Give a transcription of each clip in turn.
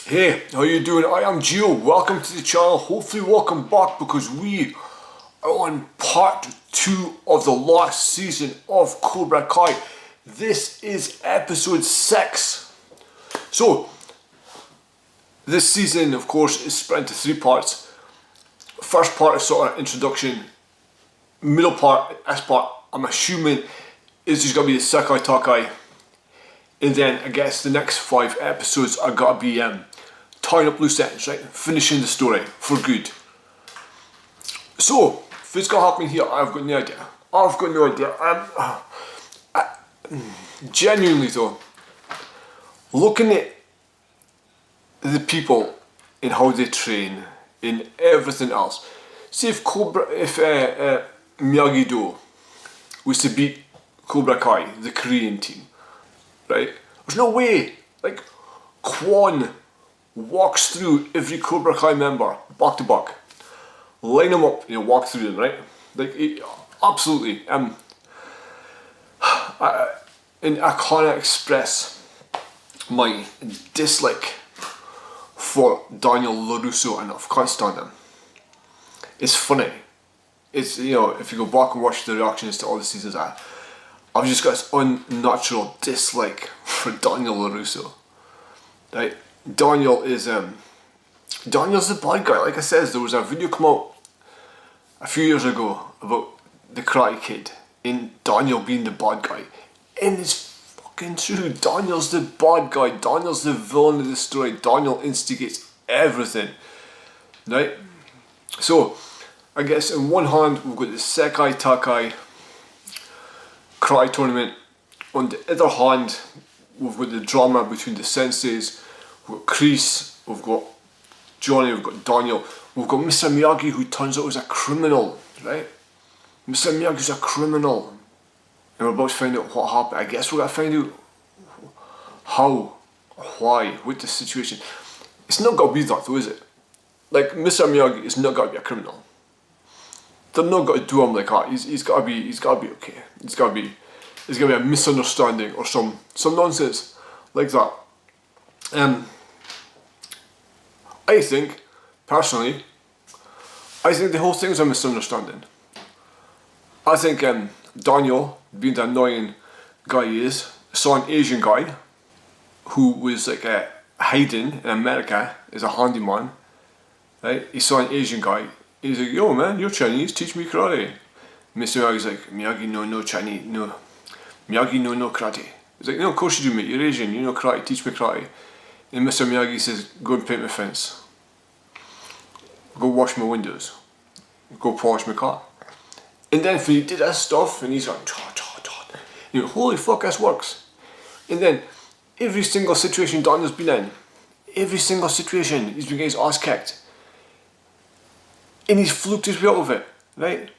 Hey, how you doing? I am Gio. Welcome to the channel. Hopefully welcome back because we are on part 2 of the last season of Cobra Kai. This is episode 6. So, this season, of course, is split into 3 parts. First part is sort of introduction. Middle part, this part, I'm assuming, is just going to be the Sekai Takai. And then I guess the next 5 episodes are going to be tying up loose ends, right? Finishing the story for good. So, if it's going to happen here, I've got no idea. I've got no idea. Genuinely though, looking at the people and how they train and everything else. See if Miyagi-Do was to beat Cobra Kai, the Korean team, right? There's no way, like, Kwon walks through every Cobra Kai member, back to back. Line them up, walk through them, right? Like, absolutely. And I can't express my dislike for Daniel LaRusso enough. Can't stand him. It's funny. It's, if you go back and watch the reactions to all the seasons, I've just got this unnatural dislike for Daniel LaRusso. Right? Daniel's the bad guy. Like I said, there was a video come out a few years ago about the Karate Kid and Daniel being the bad guy. And it's fucking true. Daniel's the bad guy. Daniel's the villain of the story. Daniel instigates everything. Right? So, I guess in one hand we've got the Sekai Takai karate tournament. On the other hand, we've got the drama between the senseis. We've got Chris, we've got Johnny, we've got Daniel, we've got Mr. Miyagi, who turns out is a criminal, right? Mr. Miyagi's a criminal. And we're about to find out what happened. I guess we're going to find out how, why, what the situation. It's not got to be that though, is it? Like, Mr. Miyagi is not got to be a criminal. They're not got to do him like that. He's got to be okay. It's got to be a misunderstanding or some nonsense like that. I think, personally, the whole thing's a misunderstanding. I think Daniel, being the annoying guy he is, saw an Asian guy who was like hiding in America as a handyman. Right? He saw an Asian guy. He's like, "Yo man, you're Chinese, teach me karate." Mr. Miyagi's like, "Miyagi no Chinese, no. Miyagi no karate." He's like, "No, of course you do, mate. You're Asian. You know karate. Teach me karate." And Mr. Miyagi says, "Go and paint my fence. Go wash my windows. Go polish my car." And then he did this stuff, and he's like, "Cha cha cha." Holy fuck, this works. And then every single situation Daniel's been in, every single situation he's been getting his ass kicked, and he's fluked his way out of it, right?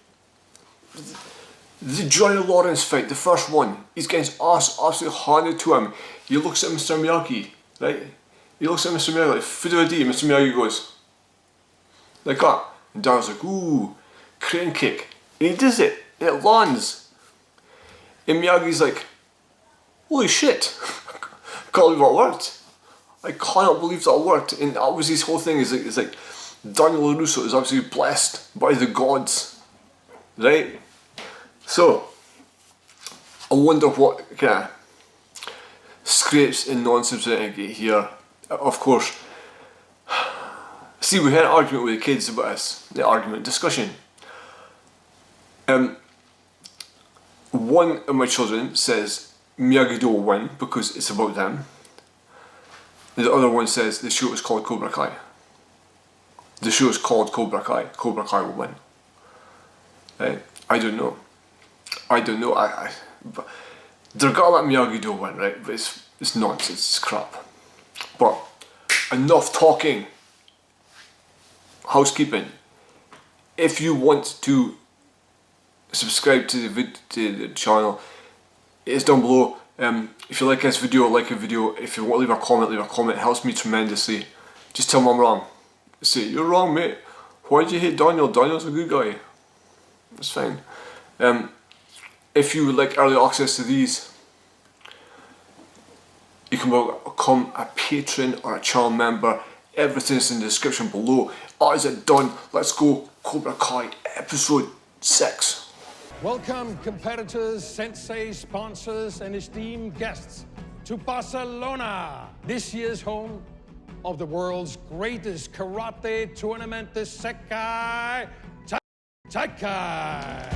The Johnny Lawrence fight, the first one, he's getting his ass absolutely handed to him. He looks at Mr. Miyagi, right? He looks at Mr. Miyagi like, "Fiddle-a-dee," Mr. Miyagi goes, like that. And Daniel's like, "Ooh, crane kick." And he does it, and it lands. And Miyagi's like, "Holy shit, I can't believe that worked. I cannot believe that worked." And that was his whole thing, is like Daniel LaRusso is absolutely blessed by the gods, right? So, I wonder what kind of scrapes and nonsense we're going to get here. Of course, see, we had an argument with the kids about this, discussion. One of my children says Miyagi-Do will win because it's about them. The other one says the show is called Cobra Kai. The show is called Cobra Kai. Cobra Kai will win. Right? I don't know. But they're gonna let Miyagi-Do win, right? But it's nonsense. It's crap. But enough talking. Housekeeping. If you want to subscribe to the channel, it's down below. If you like this video, like a video. If you want to leave a comment, leave a comment. It helps me tremendously. Just tell me I'm wrong. Say, "You're wrong, mate. Why do you hate Daniel? Daniel's a good guy." It's fine. If you would like early access to these, you can become a patron or a channel member. Everything's in the description below. Is it done? Let's go. Cobra Kai episode 6. Welcome competitors, sensei, sponsors and esteemed guests to Barcelona, this year's home of the world's greatest karate tournament, the Sekai Taikai.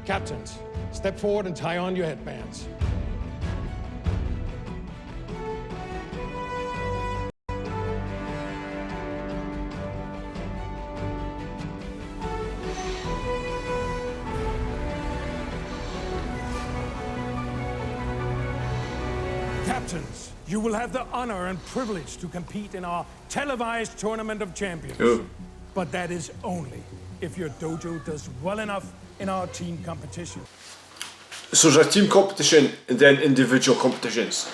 Captains, step forward and tie on your headbands. Captains, you will have the honor and privilege to compete in our televised Tournament of Champions. Oh. But that is only if your dojo does well enough in our team competition. So there's a team competition and then individual competitions.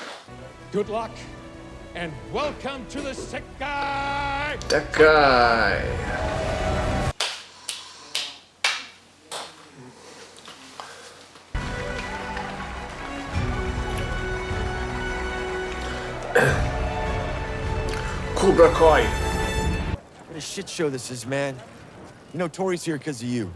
Good luck and welcome to the Sekai Taikai. Cobra Kai. What a shit show this is, man. You know, Tori's here because of you.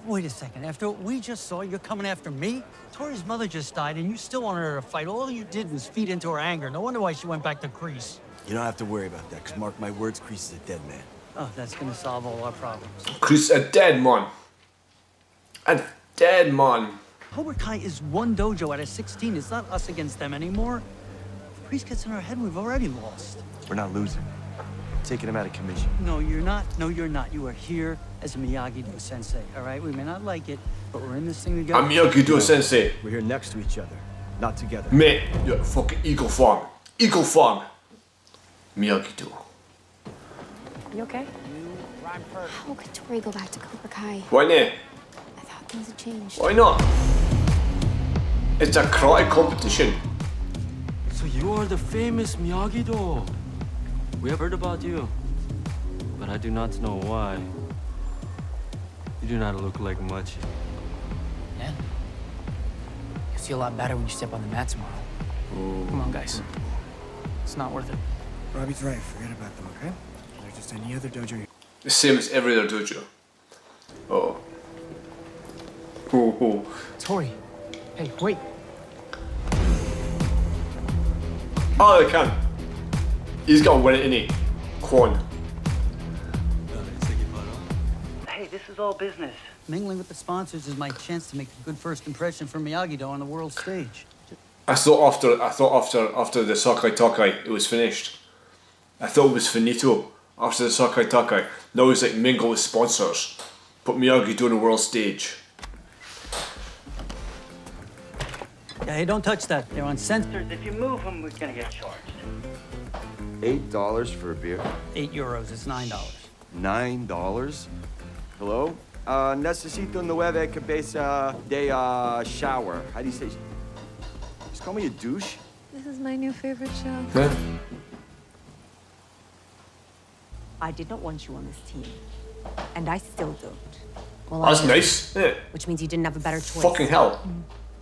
Wait a second. After what we just saw, you're coming after me? Tori's mother just died, and you still wanted her to fight. All you did was feed into her anger. No wonder why she went back to Crease. You don't have to worry about that, because mark my words, Crease is a dead man. Oh, that's gonna solve all our problems. Chris, a dead man. A dead man. Cobra Kai is one dojo out of 16. It's not us against them anymore. If Crease gets in our head, we've already lost. We're not losing. Taking him out of commission. No, you're not. No, you're not. You are here as a Miyagi-Do sensei, all right? We may not like it, but we're in this thing together. I'm Miyagi-Do sensei. We're here next to each other, not together. Mate, you're a fucking eagle farm. Eagle farm. Miyagi-Do. You okay? How could Tori go back to Cobra Kai? Why not? I thought things had changed. Why not? It's a karate competition. So you are the famous Miyagi-Do. We have heard about you, but I do not know why. You do not look like much. Yeah. You'll see a lot better when you step on the mat tomorrow. Ooh. Come on, guys. It's not worth it. Robby's right. Forget about them, okay? They're just any other dojo. The same as every other dojo. Oh. Oh. Tori. Hey, wait. Oh, they can. He's gonna win it, innit? Quan. Hey, this is all business. Mingling with the sponsors is my chance to make a good first impression for Miyagi-Do on the world stage. I thought after the Sakai Takai it was finished. I thought it was finito after the Sakai Takai. Now it's like mingle with sponsors. Put Miyagi-Do on the world stage. Yeah, hey, don't touch that. They're on sensors. If you move them, we're gonna get charged. $8 for a beer. €8. It's $9. $9? Hello? Necesito 9 cabeza de shower. How do you say? Just call me a douche? This is my new favorite show. Yeah. I did not want you on this team, and I still don't. Well, That's nice, isn't it? Which means you didn't have a better choice. Fucking hell.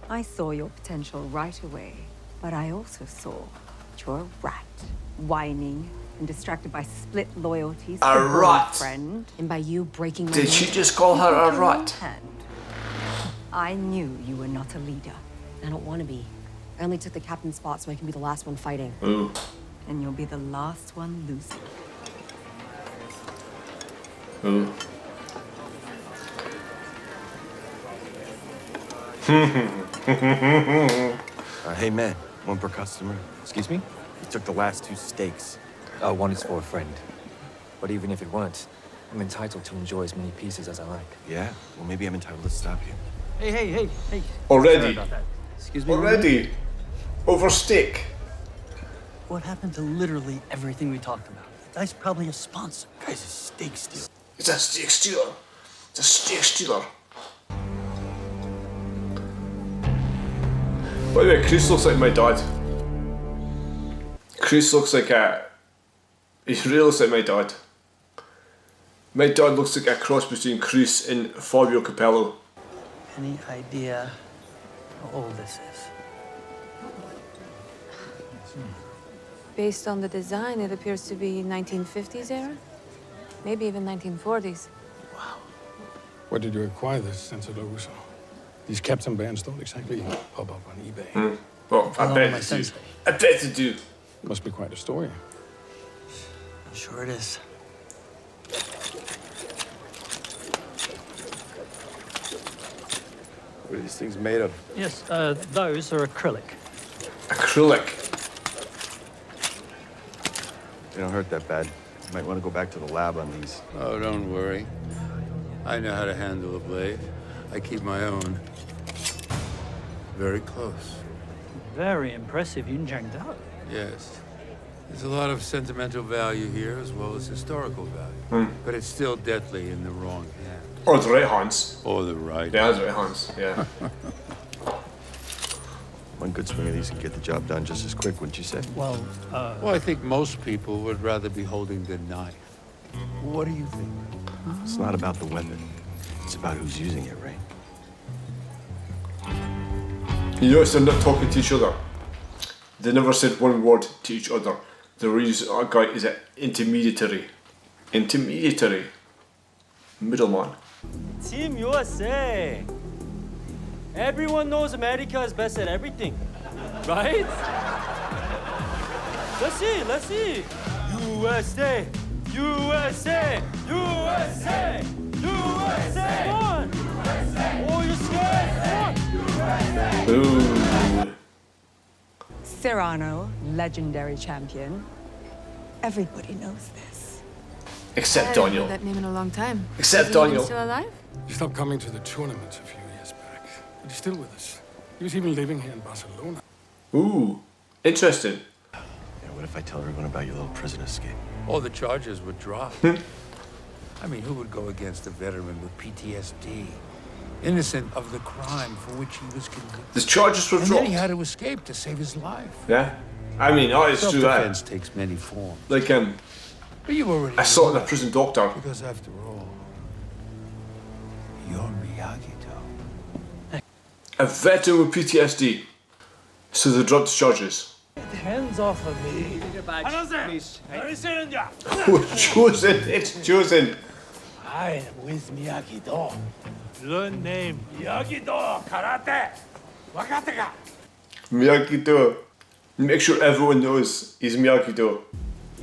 I saw your potential right away, but I also saw that you're a rat, whining and distracted by split loyalties. A rat. Friend, and by you breaking my Did she hand. just call her You a took your own rat? hand. I knew you were not a leader. I don't want to be. I only took the captain's spot so I can be the last one fighting. Ooh. And you'll be the last one losing. Ooh. Hey, man. One per customer. Excuse me? You took the last 2 steaks. One is for a friend. But even if it weren't, I'm entitled to enjoy as many pieces as I like. Yeah? Well, maybe I'm entitled to stop you. Hey. Already. Sorry about that. Excuse me. Already. Over steak. What happened to literally everything we talked about? The guy's probably a sponsor. Guy's a steak stealer. It's a steak stealer. It's a steak stealer. By the way, Chris looks like my dad. Chris looks like he really looks like my dad. My dad looks like a cross between Chris and Fabio Capello. Any idea how old this is? Based on the design, it appears to be 1950s era. Maybe even 1940s. Where did you acquire this, Sensor LaRusso? These Captain bands don't exactly pop up on eBay. Well, I bet they do. I bet they do. Must be quite a story. Sure it is. What are these things made of? Yes, those are acrylic. Acrylic. They don't hurt that bad. You might want to go back to the lab on these. Oh, don't worry. I know how to handle a blade. I keep my own very close. Very impressive, Yunjiang. Yes. There's a lot of sentimental value here as well as historical value. But it's still deadly in the wrong hand. Or the right hands. Or the right. Yeah, the right hands, yeah. One good swing of these can get the job done just as quick, wouldn't you say? Well, Well, I think most people would rather be holding the knife. What do you think? It's not about the weapon. It's about who's using it, right? You notice they're not talking to each other. They never said one word to each other. The reason our guy is an intermediary. Intermediary. Middleman. Team USA. Everyone knows America is best at everything, right? Let's see, let's see. USA, USA, USA, USA. Come on. Oh, you're scared. Come on. Ooh. Cyrano, legendary champion. Everybody knows this. Except I haven't Daniel. heard that name in a long time. Except Is he even Daniel. still alive? He stopped coming to the tournaments a few years back, but he's still with us. He was even living here in Barcelona. Ooh. Interesting. Yeah, what if I tell everyone about your little prison escape? All the charges were dropped. I mean, who would go against a veteran with PTSD? Innocent of the crime for which he was convicted. The charges were And dropped. then he had to escape to save his life. Yeah. I mean, oh, it's true that. Self-defense takes many forms. Like, But you already I saw it in know a prison doctor. Because after all, you're Miyagi-Do. A veteran with PTSD. So they dropped the charges. Hands off of me. Chosen. It's chosen. I am with Miyagi-Do. Learn name. Miyagi-Do. Karate. Wakateka. Miyagi-Do. Make sure everyone knows he's Miyagi-Do.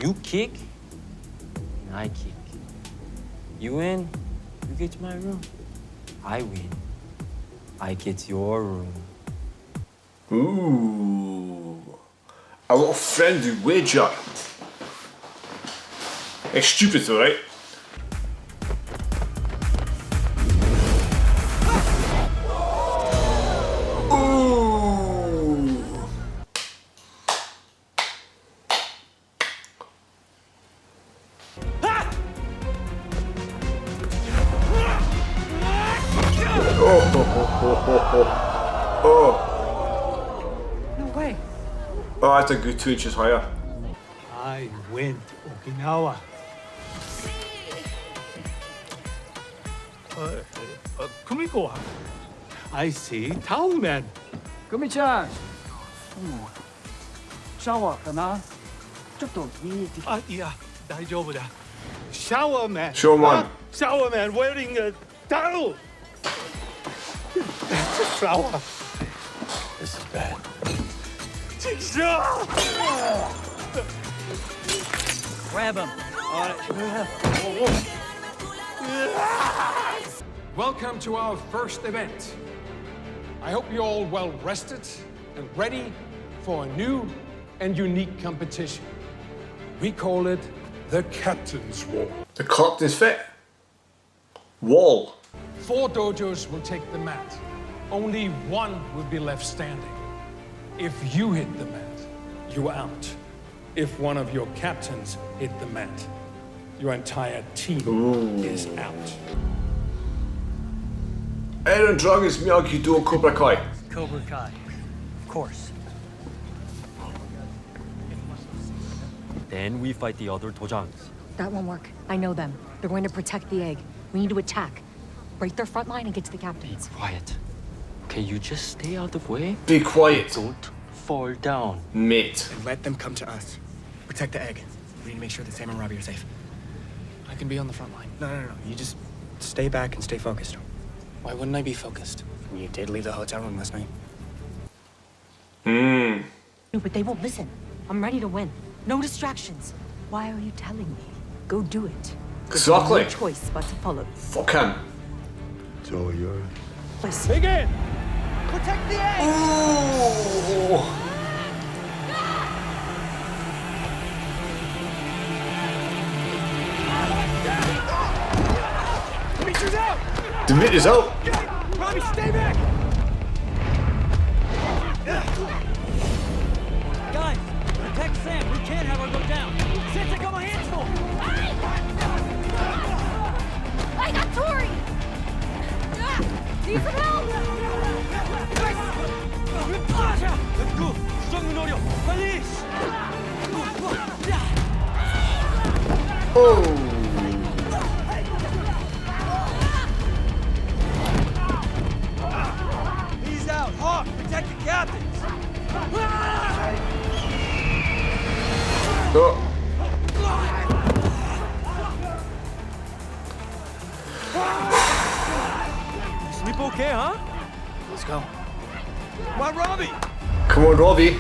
You kick, and I kick. You win, you get to my room. I win, I get your room. Ooh. A little friendly wager. It's stupid though, right? No way. Oh, that's a good 2 inches higher. I went Okinawa. Kumiko. I see town man. Kumi-chan. Shower かな？ちょっと見に行ってきて。いや、大丈夫だ。Shower man. Shower man. Shower man wearing a towel. That's a shower. This is bad. Grab him. Welcome to our first event. I hope you're all well rested and ready for a new and unique competition. We call it the Captain's Wall. The captain's fit. Wall. 4 dojos will take the mat. Only one will be left standing. If you hit the mat, you're out. If one of your captains hit the mat, your entire team is out. Iron Dragons, Miyagi-Do, and Cobra Kai. CobraKai, of course. Then we fight the other Tojangs. That won't work. I know them. They're going to protect the egg. We need to attack. Break their front line and get to the captains. Quiet. Okay, you just stay out of the way. Be quiet. Don't fall down. Mate. And let them come to us. Protect the egg. We need to make sure that Sam and Robby are safe. I can be on the front line. No. You just stay back and stay focused. Why wouldn't I be focused? You did leave the hotel room last night. No, but they won't listen. I'm ready to win. No distractions. Why are you telling me? Go do it. Exactly. No choice but to follow. Fuck him. It's all yours. Begin! Protect the egg! Oh. Dimitri's out! Dimitri's out. Robby, stay back! Guys, protect Sam. We can't have her go down. Santa, come on, hands full. I got Tori! Need some help! Let's go. 수정문 어려. 빨리. Oh. He's out. Hawk, protect the captains. Oh. Sleep okay, huh? Let's go. Come on, Robby. Come on, Robby.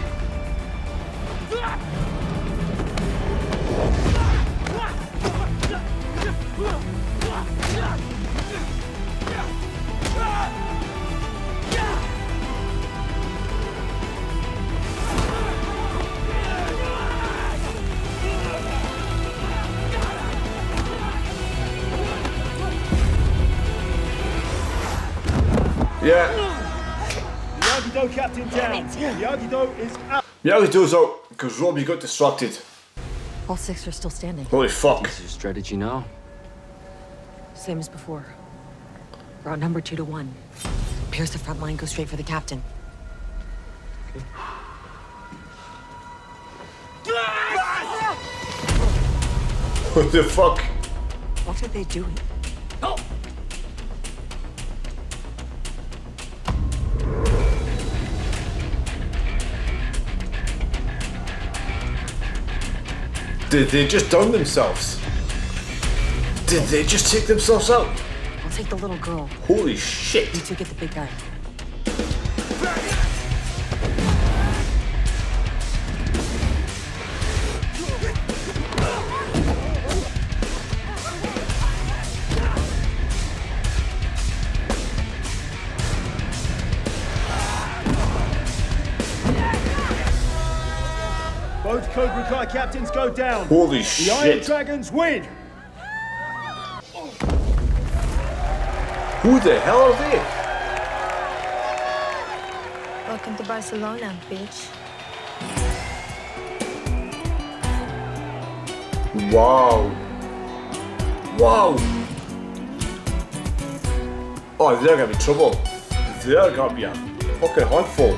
Yeah. Miyagi-Do captain down. Miyagi-Do is out. Miyagi-Do's out because Robby got distracted. All six are still standing. Holy fuck. What's your strategy now? Same as before. We're outnumbered 2-1. Pierce the front line, go straight for the captain. What the fuck? What are they doing? Go. Did they just down themselves? Did they just take themselves out? I'll take the little girl. Holy shit. You two get the big guy. Both Cobra Kai captains go down. Holy The Iron shit. Dragons win. Who the hell are they? Welcome to Barcelona, bitch. Wow. Wow. Oh, they're gonna be trouble. They're gonna be a fucking handful.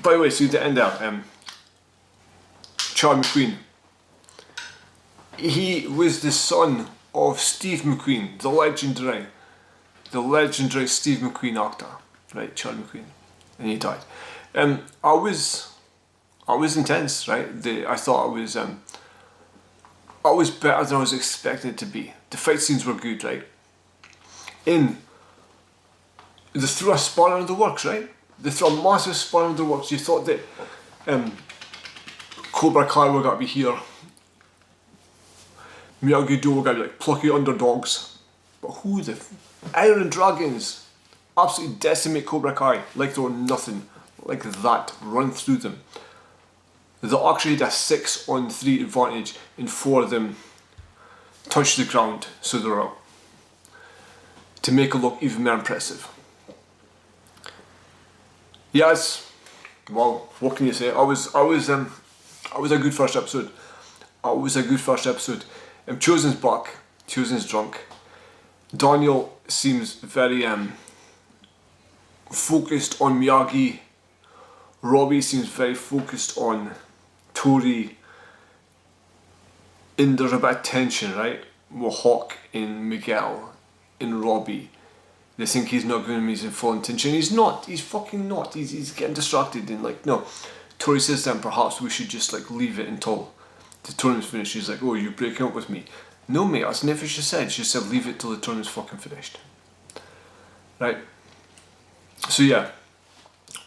By the way, see the end there, Charlie McQueen. He was the son of Steve McQueen, the legendary Steve McQueen actor, right? Charlie McQueen, and he died. I was intense, right? I thought I was better than I was expected to be. The fight scenes were good, right? They threw a spanner in the works, right? They threw a massive spanner in the works. You thought that Cobra Kai were going to be here. Miyagi-Do were going to be like plucky underdogs. But who the Iron Dragons absolutely decimate Cobra Kai like they were nothing. Like that. Run through them. They actually had a 6-on-3 advantage and 4 of them touched the ground, so they're out. To make it look even more impressive. Yes, well, what can you say? I was a good first episode. Chosen's back. Chosen's drunk. Daniel seems very focused on Miyagi. Robby seems very focused on Tori. And there's a bit of tension, right? With Hawk and Miguel and Robby. They think he's not giving me his full intention. He's not. He's fucking not. He's getting distracted and like, no. Tori says then perhaps we should just like leave it until the tournament's finished. She's like, oh, you're breaking up with me. No mate, that's never she said. She said leave it till the tournament's fucking finished. Right? So yeah,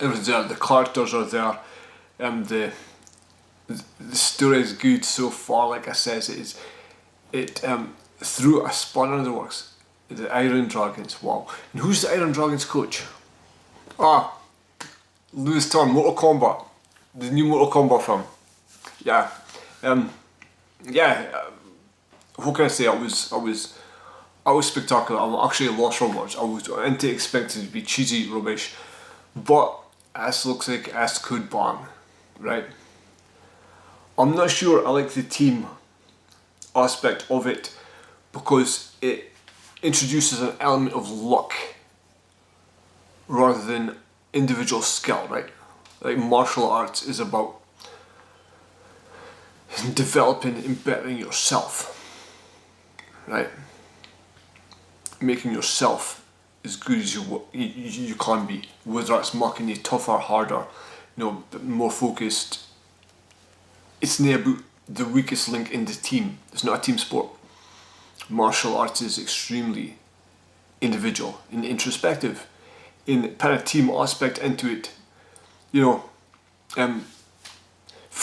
everything's there. The characters are there. The story is good so far. Like I says, it threw a spanner in the works. The Iron Dragons, wow. And who's the Iron Dragons coach? Ah, Lewis Turn, Mortal Kombat. The new Mortal Kombat film. Yeah. What can I say? I was spectacular. I'm actually lost for words. I was expecting it to be cheesy rubbish. But this looks like this could bang. Right? I'm not sure I like the team aspect of it because it introduces an element of luck rather than individual skill, right? Like martial arts is about developing and bettering yourself, right? Making yourself as good as you can be, whether it's making you tougher, harder, more focused. It's not about the weakest link in the team. It's not a team sport. Martial arts is extremely individual and introspective. And put a team aspect into it, when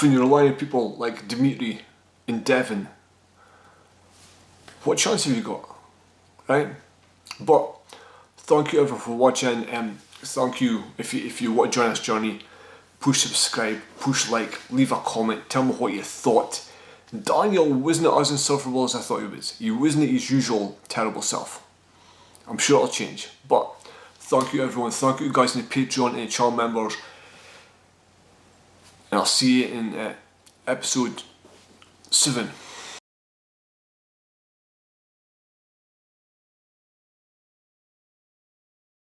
you're relying on people like Dimitri and Devin, what chance have you got, right? But thank you everyone for watching. Thank you if you want to join this journey. Push subscribe, push like, leave a comment, tell me what you thought. Daniel wasn't as insufferable as I thought he was. He wasn't his usual terrible self. I'm sure it'll change. But thank you everyone. Thank you guys in the Patreon and the channel members. And I'll see you in episode 7.